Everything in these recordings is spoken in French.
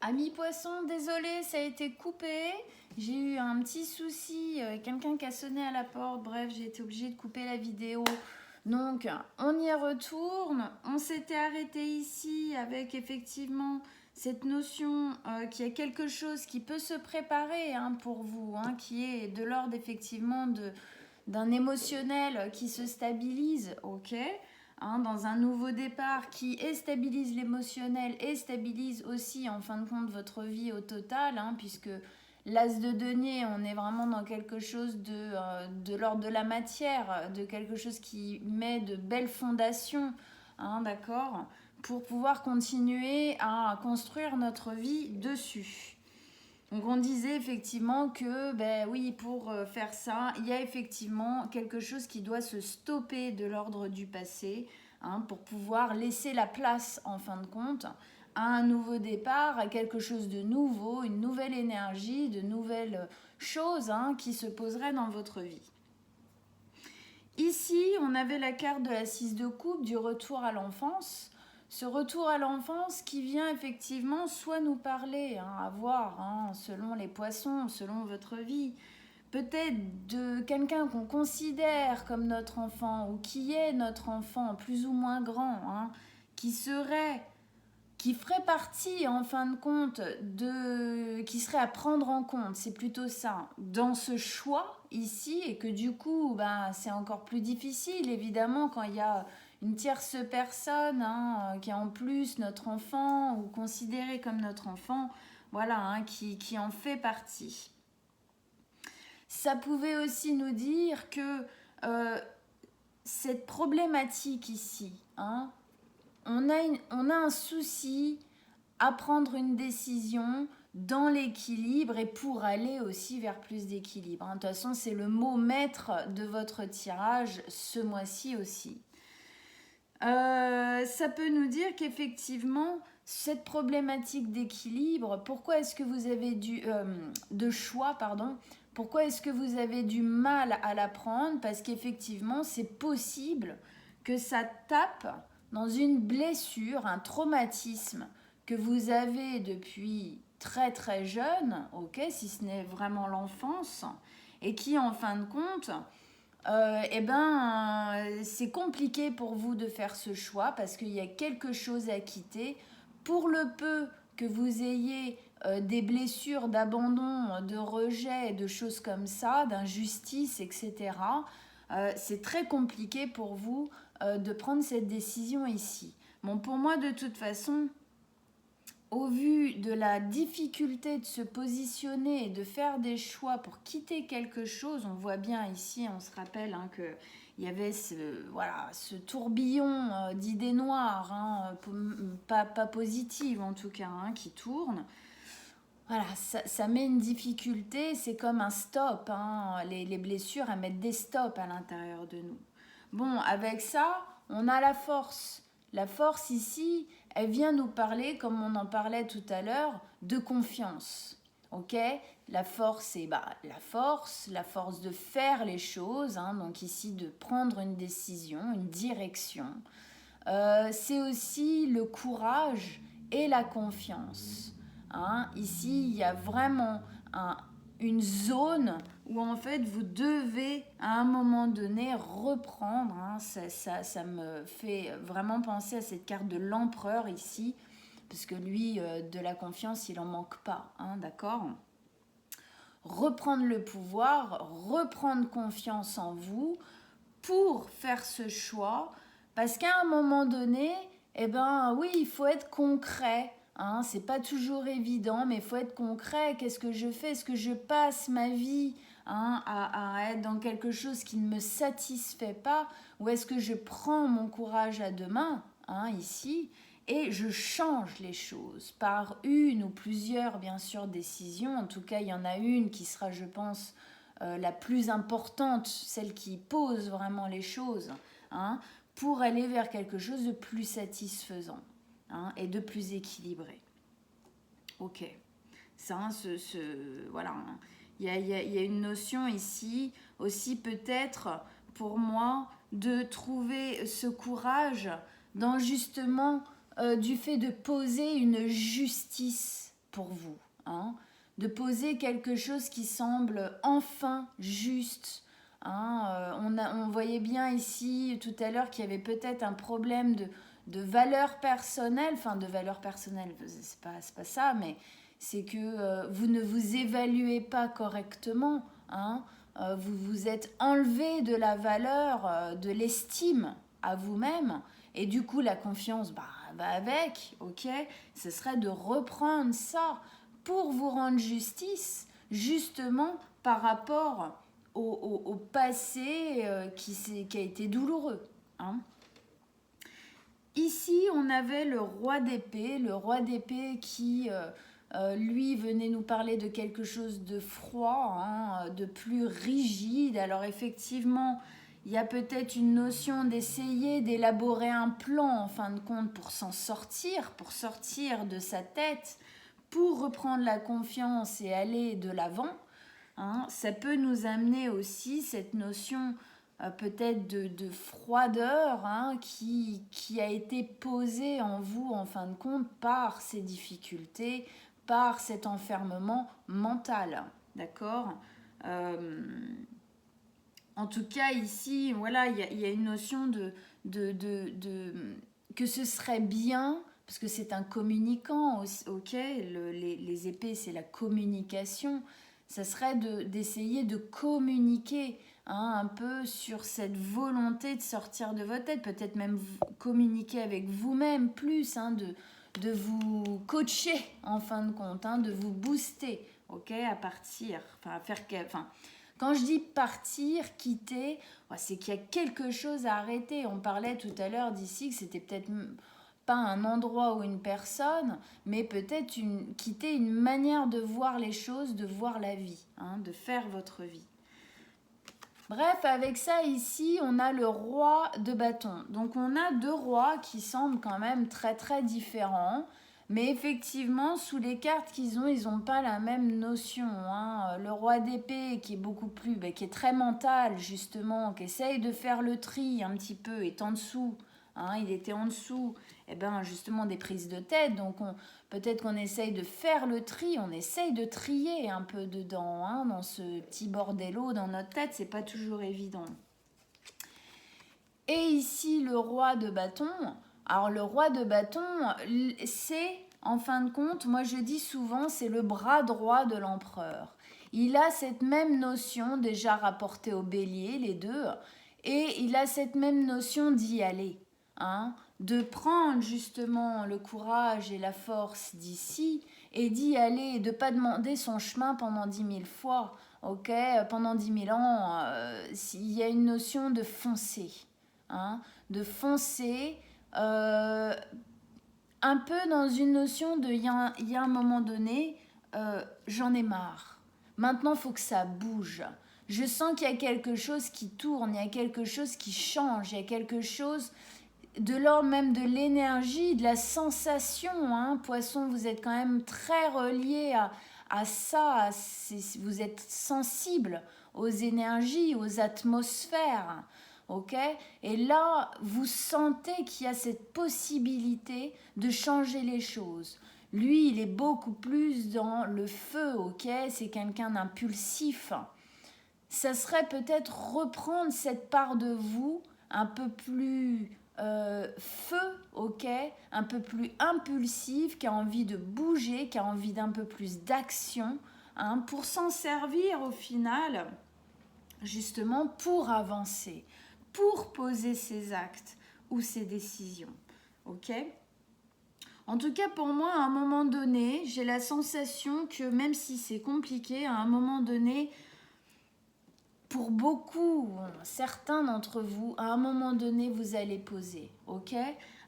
Ami poisson, désolé, ça a été coupé. J'ai eu un petit souci, quelqu'un qui a sonné à la porte. Bref, j'ai été obligée de couper la vidéo. Donc, on y retourne. On s'était arrêté ici avec effectivement cette notion qu'il y a quelque chose qui peut se préparer pour vous, qui est de l'ordre effectivement d'un émotionnel qui se stabilise, ok, dans un nouveau départ qui stabilise l'émotionnel et stabilise aussi en fin de compte votre vie au total, puisque l'as de denier, on est vraiment dans quelque chose de l'ordre de la matière, de quelque chose qui met de belles fondations, d'accord, pour pouvoir continuer à construire notre vie dessus. Donc on disait effectivement que, ben oui, pour faire ça, il y a effectivement quelque chose qui doit se stopper de l'ordre du passé, pour pouvoir laisser la place, en fin de compte, à un nouveau départ, à quelque chose de nouveau, une nouvelle énergie, de nouvelles choses qui se poseraient dans votre vie. Ici, on avait la carte de la 6 de coupe, du retour à l'enfance. Ce retour à l'enfance qui vient effectivement soit nous parler, à voir, selon les poissons, selon votre vie, peut-être de quelqu'un qu'on considère comme notre enfant ou qui est notre enfant plus ou moins grand, qui ferait partie en fin de compte qui serait à prendre en compte, c'est plutôt ça, dans ce choix ici, et que du coup c'est encore plus difficile évidemment quand il y a une tierce personne qui est en plus notre enfant ou considérée comme notre enfant, voilà, qui en fait partie. Ça pouvait aussi nous dire que cette problématique ici, on a un souci à prendre une décision dans l'équilibre et pour aller aussi vers plus d'équilibre. De toute façon, c'est le mot maître de votre tirage ce mois-ci aussi. Ça peut nous dire qu'effectivement, cette problématique d'équilibre, pourquoi est-ce que vous avez de choix, pourquoi est-ce que vous avez du mal à la prendre? Parce qu'effectivement, c'est possible que ça tape dans une blessure, un traumatisme que vous avez depuis très très jeune, ok, si ce n'est vraiment l'enfance, et qui en fin de compte, c'est compliqué pour vous de faire ce choix parce qu'il y a quelque chose à quitter. Pour le peu que vous ayez des blessures d'abandon, de rejet, de choses comme ça, d'injustice, etc., c'est très compliqué pour vous de prendre cette décision ici. Bon, pour moi, de toute façon, au vu de la difficulté de se positionner et de faire des choix pour quitter quelque chose, on voit bien ici, on se rappelle qu'il y avait ce tourbillon d'idées noires, pas positives en tout cas, qui tourne. Voilà, ça met une difficulté, c'est comme un stop. Les blessures, elles mettent des stops à l'intérieur de nous. Bon, avec ça, on a la force. La force ici, elle vient nous parler, comme on en parlait tout à l'heure, de confiance. Ok, la force, c'est la force de faire les choses, donc ici de prendre une décision, une direction. C'est aussi le courage et la confiance. Ici, il y a vraiment une zone où en fait vous devez à un moment donné reprendre. Ça me fait vraiment penser à cette carte de l'empereur ici, parce que lui, de la confiance, il n'en manque pas, d'accord ? Reprendre le pouvoir, reprendre confiance en vous pour faire ce choix, parce qu'à un moment donné, oui, il faut être concret. C'est pas toujours évident, mais il faut être concret. Qu'est-ce que je fais? Est-ce que je passe ma vie à être dans quelque chose qui ne me satisfait pas? Ou est-ce que je prends mon courage à deux mains, ici, et je change les choses par une ou plusieurs, bien sûr, décisions. En tout cas, il y en a une qui sera, je pense, la plus importante, celle qui pose vraiment les choses, pour aller vers quelque chose de plus satisfaisant et de plus équilibré. Ok, ça, voilà. Il y a une notion ici aussi peut-être pour moi de trouver ce courage dans justement du fait de poser une justice pour vous, hein, de poser quelque chose qui semble enfin juste. Hein, on voyait bien ici tout à l'heure qu'il y avait peut-être un problème de valeur personnelle, enfin de valeur personnelle, c'est pas ça, mais c'est que vous ne vous évaluez pas correctement, hein, vous vous êtes enlevé de la valeur, de l'estime à vous-même, et du coup la confiance va avec, ok. Ce serait de reprendre ça pour vous rendre justice, justement par rapport au passé qui a été douloureux, hein. Ici, on avait le roi d'épée qui, lui, venait nous parler de quelque chose de froid, hein, de plus rigide. Alors effectivement, il y a peut-être une notion d'essayer d'élaborer un plan, en fin de compte, pour s'en sortir, pour sortir de sa tête, pour reprendre la confiance et aller de l'avant. Hein. Ça peut nous amener aussi cette notion peut-être de froideur, hein, qui a été posée en vous en fin de compte par ces difficultés, par cet enfermement mental, d'accord. En tout cas ici, voilà, il y a une notion que ce serait bien, parce que c'est un communicant, ok, les épées c'est la communication, ça serait d'essayer de communiquer, hein, un peu sur cette volonté de sortir de votre tête, peut-être même communiquer avec vous-même plus, hein, de vous coacher en fin de compte, hein, de vous booster, ok, à partir, quand je dis partir, quitter, c'est qu'il y a quelque chose à arrêter. On parlait tout à l'heure d'ici que c'était peut-être pas un endroit ou une personne, mais peut-être quitter une manière de voir les choses, de voir la vie, hein, de faire votre vie. Bref, avec ça ici, on a le roi de bâton. Donc on a deux rois qui semblent quand même très très différents. Mais effectivement, sous les cartes qu'ils ont, ils n'ont pas la même notion, hein. Le roi d'épée qui est beaucoup plus, qui est très mental justement, qui essaye de faire le tri un petit peu, est en dessous, hein, il était en dessous, et justement des prises de tête. Donc peut-être qu'on essaye de faire le tri, on essaye de trier un peu dedans, hein, dans ce petit bordello dans notre tête, c'est pas toujours évident. Et ici le roi de bâton. Alors le roi de bâton, c'est, en fin de compte, moi je dis souvent, c'est le bras droit de l'empereur. Il a cette même notion, déjà rapportée au bélier, les deux, et il a cette même notion d'y aller, hein, de prendre justement le courage et la force d'ici, et d'y aller, de ne pas demander son chemin pendant 10 000 fois, ok, pendant 10 000 ans, il y a une notion de foncer, hein, de foncer, un peu dans une notion de il y a un moment donné, j'en ai marre. Maintenant, il faut que ça bouge. Je sens qu'il y a quelque chose qui tourne, il y a quelque chose qui change, il y a quelque chose de l'ordre même de l'énergie, de la sensation. Hein. Poisson, vous êtes quand même très relié à ça. Vous êtes sensible aux énergies, aux atmosphères. Ok, et là, vous sentez qu'il y a cette possibilité de changer les choses. Lui, il est beaucoup plus dans le feu, ok, c'est quelqu'un d'impulsif. Ça serait peut-être reprendre cette part de vous un peu plus feu, ok, un peu plus impulsif, qui a envie de bouger, qui a envie d'un peu plus d'action, hein, pour s'en servir au final, justement pour avancer, pour poser ses actes ou ses décisions, ok. En tout cas, pour moi, à un moment donné, j'ai la sensation que même si c'est compliqué, à un moment donné, pour beaucoup, certains d'entre vous, à un moment donné, vous allez poser, ok,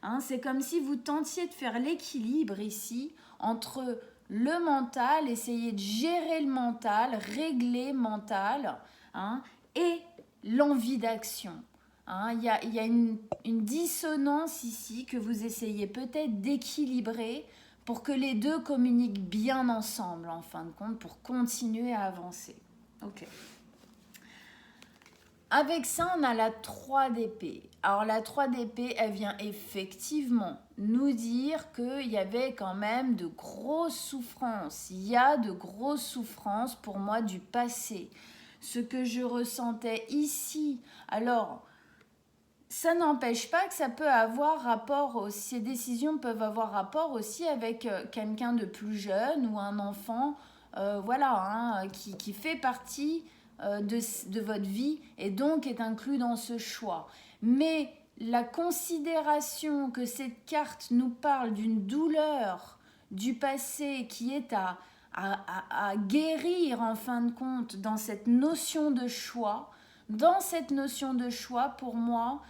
hein, c'est comme si vous tentiez de faire l'équilibre ici entre le mental, essayer de gérer le mental, régler le mental, hein, et l'envie d'action. Hein, il y a une dissonance ici que vous essayez peut-être d'équilibrer pour que les deux communiquent bien ensemble, en fin de compte, pour continuer à avancer. Ok. Avec ça, on a la 3 d'épée. Alors la 3 d'épée, elle vient effectivement nous dire qu'il y avait quand même de grosses souffrances. Il y a de grosses souffrances pour moi du passé. Ce que je ressentais ici. Alors, ça n'empêche pas que ça peut avoir rapport, ces décisions peuvent avoir rapport aussi avec quelqu'un de plus jeune ou un enfant, qui fait partie de votre vie et donc est inclus dans ce choix. Mais la considération que cette carte nous parle d'une douleur du passé qui est à guérir en fin de compte dans cette notion de choix, pour moi,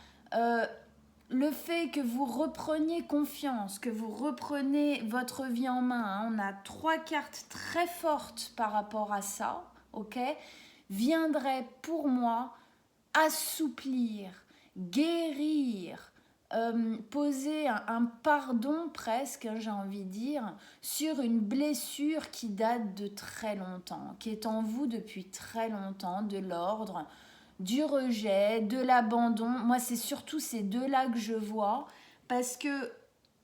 le fait que vous repreniez confiance, que vous reprenez votre vie en main, on a 3 cartes très fortes par rapport à ça, ok, viendrait pour moi assouplir, guérir, poser un pardon presque, j'ai envie de dire, sur une blessure qui date de très longtemps, qui est en vous depuis très longtemps, de l'ordre du rejet, de l'abandon. Moi, c'est surtout ces deux-là que je vois, parce que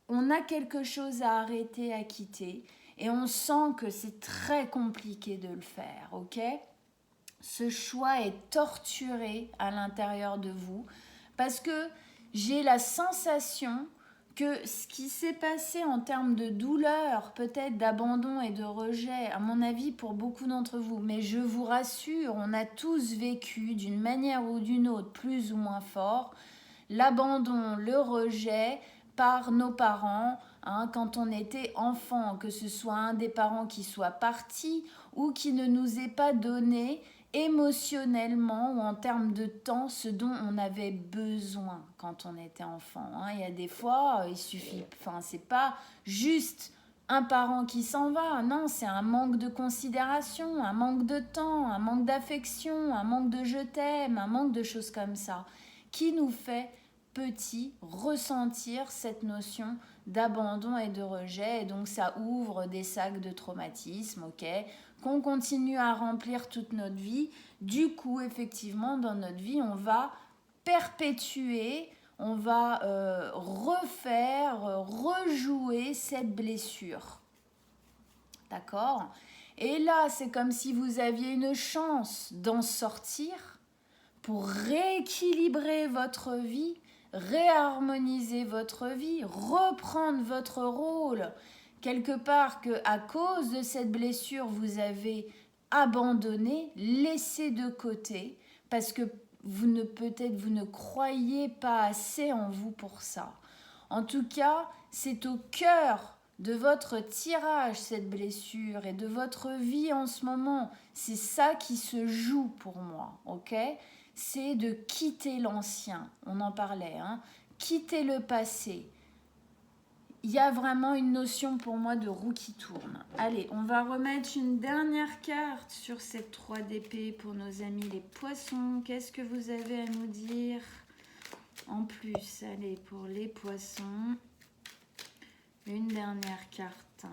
on a quelque chose à arrêter, à quitter, et on sent que c'est très compliqué de le faire, ok ? Ce choix est torturé à l'intérieur de vous, parce que j'ai la sensation que ce qui s'est passé en termes de douleur, peut-être d'abandon et de rejet, à mon avis pour beaucoup d'entre vous, mais je vous rassure, on a tous vécu d'une manière ou d'une autre, plus ou moins fort, l'abandon, le rejet par nos parents, quand on était enfant, que ce soit un des parents qui soit parti ou qui ne nous ait pas donné émotionnellement ou en termes de temps ce dont on avait besoin quand on était enfant. Il y a des fois, il suffit, c'est pas juste un parent qui s'en va, non, c'est un manque de considération, un manque de temps, un manque d'affection, un manque de je t'aime, un manque de choses comme ça, qui nous fait petit ressentir cette notion d'abandon et de rejet, et donc ça ouvre des sacs de traumatisme, ok, qu'on continue à remplir toute notre vie. Du coup, effectivement, dans notre vie, on va perpétuer, on va rejouer cette blessure. D'accord ? Et là, c'est comme si vous aviez une chance d'en sortir pour rééquilibrer votre vie, réharmoniser votre vie, reprendre votre rôle. Quelque part que à cause de cette blessure, vous avez abandonné, laissé de côté, parce que vous ne croyez pas assez en vous pour ça. En tout cas, c'est au cœur de votre tirage, cette blessure, et de votre vie en ce moment. C'est ça qui se joue pour moi, ok ? C'est de quitter l'ancien, on en parlait, quitter le passé. Il y a vraiment une notion pour moi de roue qui tourne. Allez, on va remettre une dernière carte sur cette 3 d'épée pour nos amis les poissons. Qu'est-ce que vous avez à nous dire en plus? Allez, pour les poissons, une dernière carte.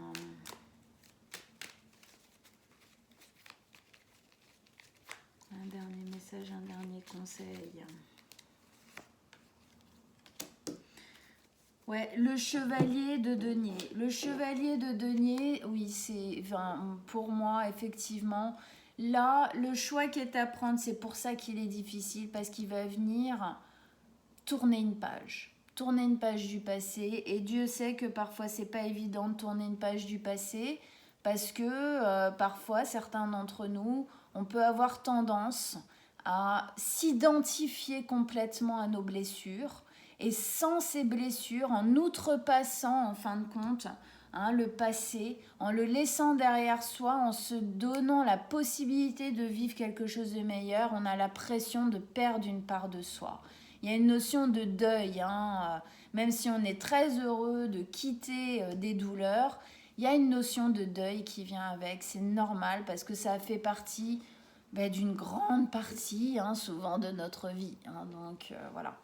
Un dernier message, un dernier conseil. Ouais, le chevalier de denier. Le chevalier de denier, oui, c'est, pour moi, effectivement, là, le choix qui est à prendre, c'est pour ça qu'il est difficile, parce qu'il va venir tourner une page. Tourner une page du passé, et Dieu sait que parfois, c'est pas évident de tourner une page du passé, parce que parfois, certains d'entre nous, on peut avoir tendance à s'identifier complètement à nos blessures, et sans ces blessures, en outrepassant en fin de compte le passé, en le laissant derrière soi, en se donnant la possibilité de vivre quelque chose de meilleur, on a la pression de perdre une part de soi. Il y a une notion de deuil, même si on est très heureux de quitter des douleurs, il y a une notion de deuil qui vient avec, c'est normal parce que ça fait partie d'une grande partie, souvent de notre vie. Donc voilà.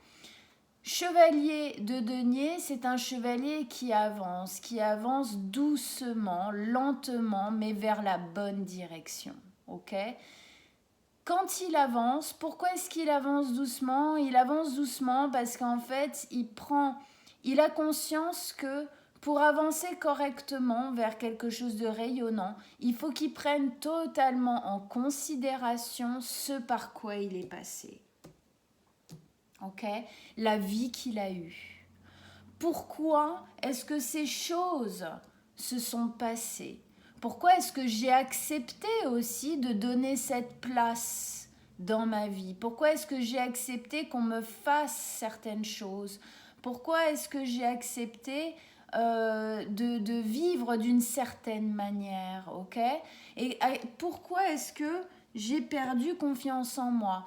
Chevalier de denier, c'est un chevalier qui avance doucement, lentement, mais vers la bonne direction. Ok ? Quand il avance, pourquoi est-ce qu'il avance doucement ? Il avance doucement parce qu'en fait, il prend Il a conscience que pour avancer correctement vers quelque chose de rayonnant, il faut qu'il prenne totalement en considération ce par quoi il est passé. Ok? La vie qu'il a eue. Pourquoi est-ce que ces choses se sont passées? Pourquoi est-ce que j'ai accepté aussi de donner cette place dans ma vie? Pourquoi est-ce que j'ai accepté qu'on me fasse certaines choses? Pourquoi est-ce que j'ai accepté de vivre d'une certaine manière, ok? Et pourquoi est-ce que j'ai perdu confiance en moi?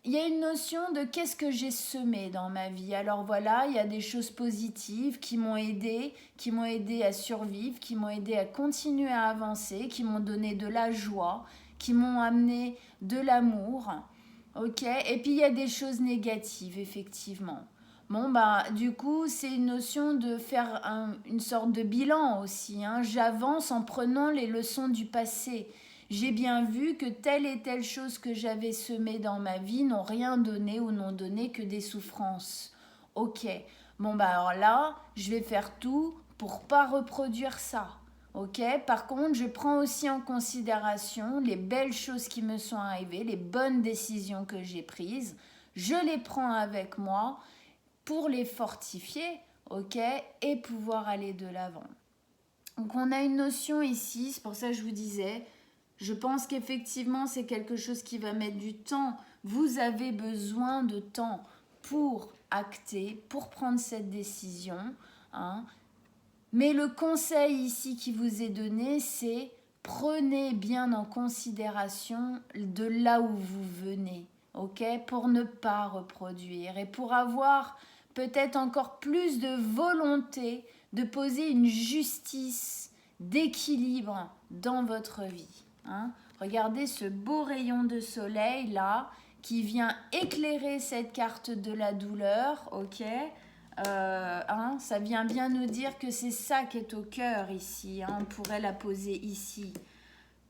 Il y a une notion de qu'est-ce que j'ai semé dans ma vie. Alors voilà, il y a des choses positives qui m'ont aidé à survivre, qui m'ont aidé à continuer à avancer, qui m'ont donné de la joie, qui m'ont amené de l'amour. Ok? Et puis il y a des choses négatives, effectivement. Bon, bah, du coup, c'est une notion de faire une sorte de bilan aussi, hein. J'avance en prenant les leçons du passé. J'ai bien vu que telle et telle chose que j'avais semée dans ma vie n'ont rien donné ou n'ont donné que des souffrances. Ok, bon, bah alors là, je vais faire tout pour pas reproduire ça. Ok, par contre, je prends aussi en considération les belles choses qui me sont arrivées, les bonnes décisions que j'ai prises. Je les prends avec moi pour les fortifier, ok, et pouvoir aller de l'avant. Donc on a une notion ici, c'est pour ça que je vous disais, je pense qu'effectivement c'est quelque chose qui va mettre du temps. Vous avez besoin de temps pour acter, pour prendre cette décision, hein. Mais le conseil ici qui vous est donné, c'est prenez bien en considération de là où vous venez, ok, pour ne pas reproduire et pour avoir peut-être encore plus de volonté de poser une justice d'équilibre dans votre vie, hein. Regardez ce beau rayon de soleil là qui vient éclairer cette carte de la douleur, ok. Ça vient bien nous dire que c'est ça qui est au cœur ici, hein. On pourrait la poser ici.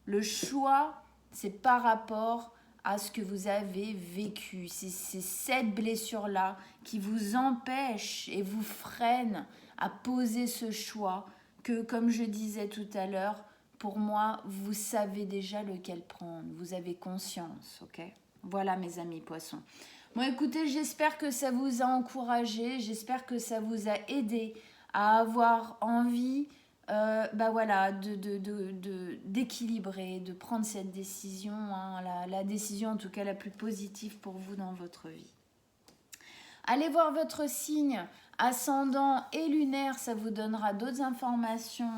Le choix, c'est par rapport à ce que vous avez vécu. C'est cette blessure-là qui vous empêche et vous freine à poser ce choix que, comme je disais tout à l'heure, pour moi, vous savez déjà lequel prendre. Vous avez conscience, ok? Voilà, mes amis poissons. Bon, écoutez, j'espère que ça vous a encouragé, j'espère que ça vous a aidé à avoir envie d'équilibrer, de prendre cette décision, hein, la décision en tout cas la plus positive pour vous dans votre vie. Allez voir votre signe ascendant et lunaire, ça vous donnera d'autres informations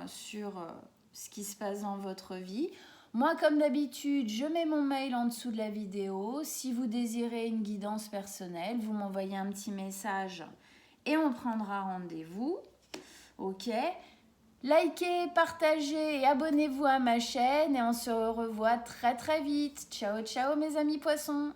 sur ce qui se passe dans votre vie. Moi, comme d'habitude, je mets mon mail en dessous de la vidéo. Si vous désirez une guidance personnelle, vous m'envoyez un petit message et on prendra rendez-vous. Ok ? Likez, partagez et abonnez-vous à ma chaîne et on se revoit très très vite. Ciao, ciao mes amis poissons!